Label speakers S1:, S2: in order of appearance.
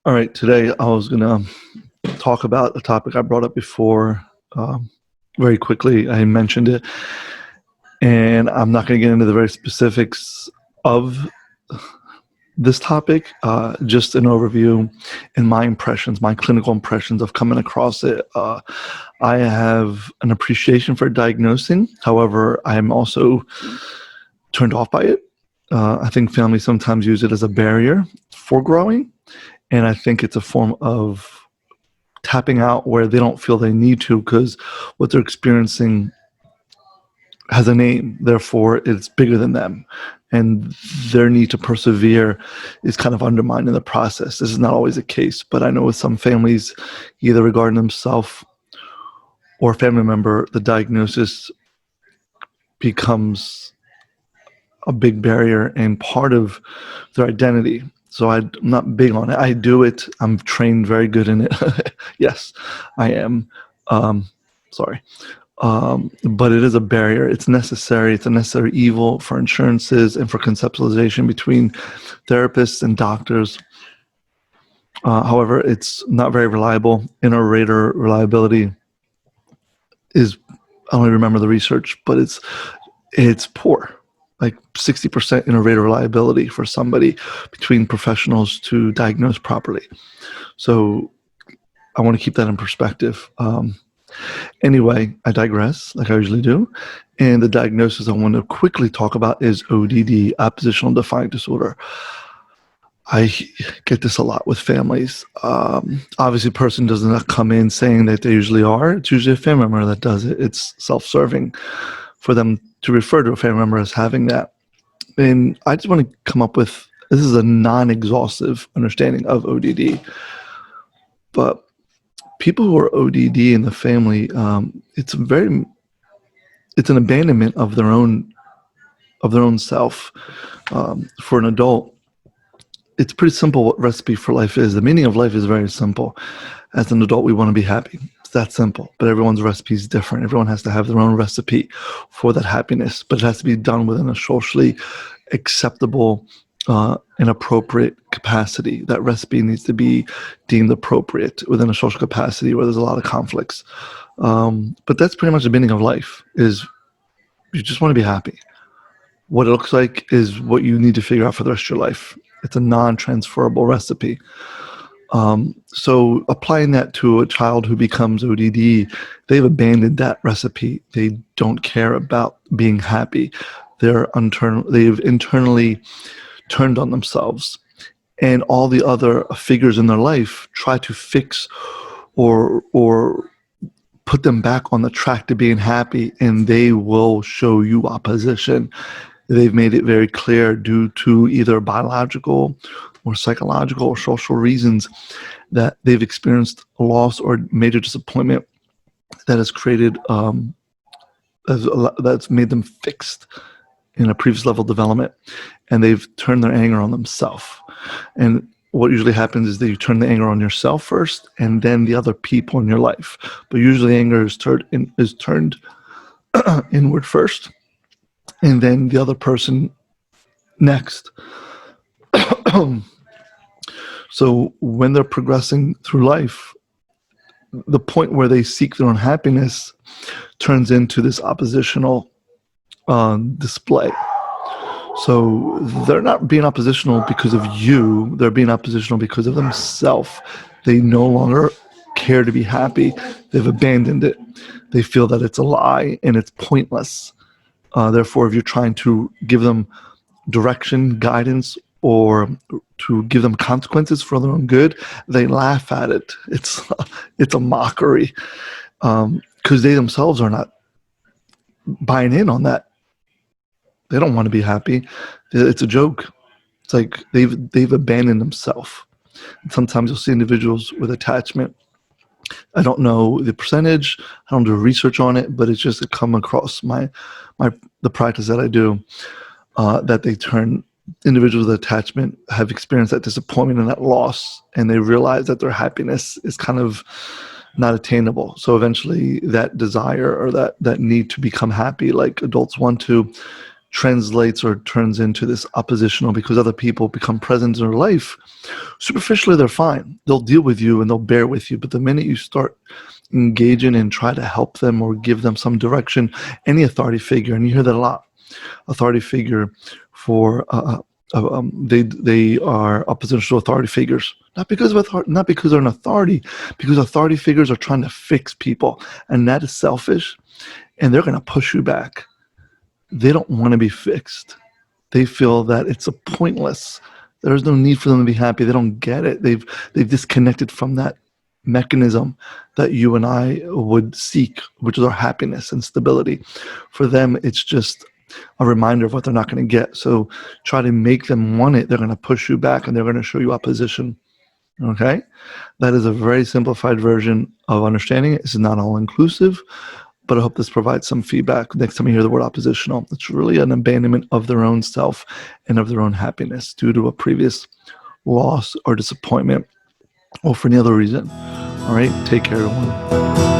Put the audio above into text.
S1: All right, today I was going to talk about a topic I brought up before. Very quickly, I mentioned it, and I'm not going to get into the very specifics of this topic, just an overview and my impressions, my clinical impressions of coming across it. I have an appreciation for diagnosing. However, I am also turned off by it. I think families sometimes use it as a barrier for growing. And I think it's a form of tapping out where they don't feel they need to because what they're experiencing has a name. Therefore, it's bigger than them. And their need to persevere is kind of undermined in the process. This is not always the case, but I know with some families, either regarding themselves or a family member, the diagnosis becomes a big barrier and part of their identity. So I'm not big on it. I do it. I'm trained very good in it. Yes, I am. Sorry. But it is a barrier. It's necessary. It's a necessary evil for insurances and for conceptualization between therapists and doctors. However, it's not very reliable. Inner rater reliability is, I don't even remember the research, but it's poor. Like 60% inner rater reliability for somebody between professionals to diagnose properly. So I want to keep that in perspective. Anyway, I digress, like I usually do. And the diagnosis I want to quickly talk about is ODD, Oppositional Defiant Disorder. I get this a lot with families. Obviously, a person does not come in saying that they usually are. It's usually a family member that does it. It's self-serving for them to refer to a family member as having that. And I just want to come up with, this is a non-exhaustive understanding of ODD. But people who are ODD in the family, it's an abandonment of their own self. For an adult, it's pretty simple what recipe for life is. The meaning of life is very simple. As an adult, we want to be happy. It's that simple. But everyone's recipe is different. Everyone has to have their own recipe for that happiness. But it has to be done within a socially acceptable and appropriate capacity. That recipe needs to be deemed appropriate within a social capacity where there's a lot of conflicts. But that's pretty much the meaning of life, is you just want to be happy. What it looks like is what you need to figure out for the rest of your life. It's a non-transferable recipe. So applying that to a child who becomes ODD, they've abandoned that recipe. They don't care about being happy. They've internally turned on themselves, and all the other figures in their life try to fix or put them back on the track to being happy, and they will show you opposition. They've made it very clear, due to either biological or psychological or social reasons, that they've experienced a loss or major disappointment that has created, that's made them fixed in a previous level of development, and they've turned their anger on themselves. And what usually happens is that you turn the anger on yourself first, and then the other people in your life. But usually anger is turned inward first, and then the other person next. So when they're progressing through life, the point where they seek their own happiness turns into this oppositional display. So they're not being oppositional because of you. They're being oppositional because of themselves. They no longer care to be happy. They've abandoned it. They feel that it's a lie and it's pointless. Therefore, if you're trying to give them direction, guidance, or to give them consequences for their own good, they laugh at it. It's a mockery, because they themselves are not buying in on that. They don't want to be happy. It's a joke. It's like they've abandoned themselves. Sometimes you'll see individuals with attachment. I don't know the percentage. I don't do research on it, but it's just come across the practice that I do, that they turn individuals with attachment have experienced that disappointment and that loss, and they realize that their happiness is kind of not attainable. So eventually that desire or that need to become happy, like adults want to, translates or turns into this oppositional because other people become present in their life, superficially they're fine. They'll deal with you and they'll bear with you. But the minute you start engaging and try to help them or give them some direction, any authority figure, and you hear that a lot, authority figure for they are oppositional authority figures, not because they're an authority, because authority figures are trying to fix people, and that is selfish, and they're going to push you back. They don't want to be fixed. They feel that it's a pointless. There's no need for them to be happy. They don't get it. They've disconnected from that mechanism that you and I would seek, which is our happiness and stability. For them, it's just a reminder of what they're not going to get. So try to make them want it. They're going to push you back and they're going to show you opposition. Okay? That is a very simplified version of understanding it. It's not all inclusive, but I hope this provides some feedback next time you hear the word oppositional. It's really an abandonment of their own self and of their own happiness due to a previous loss or disappointment or for any other reason. All right? Take care, everyone.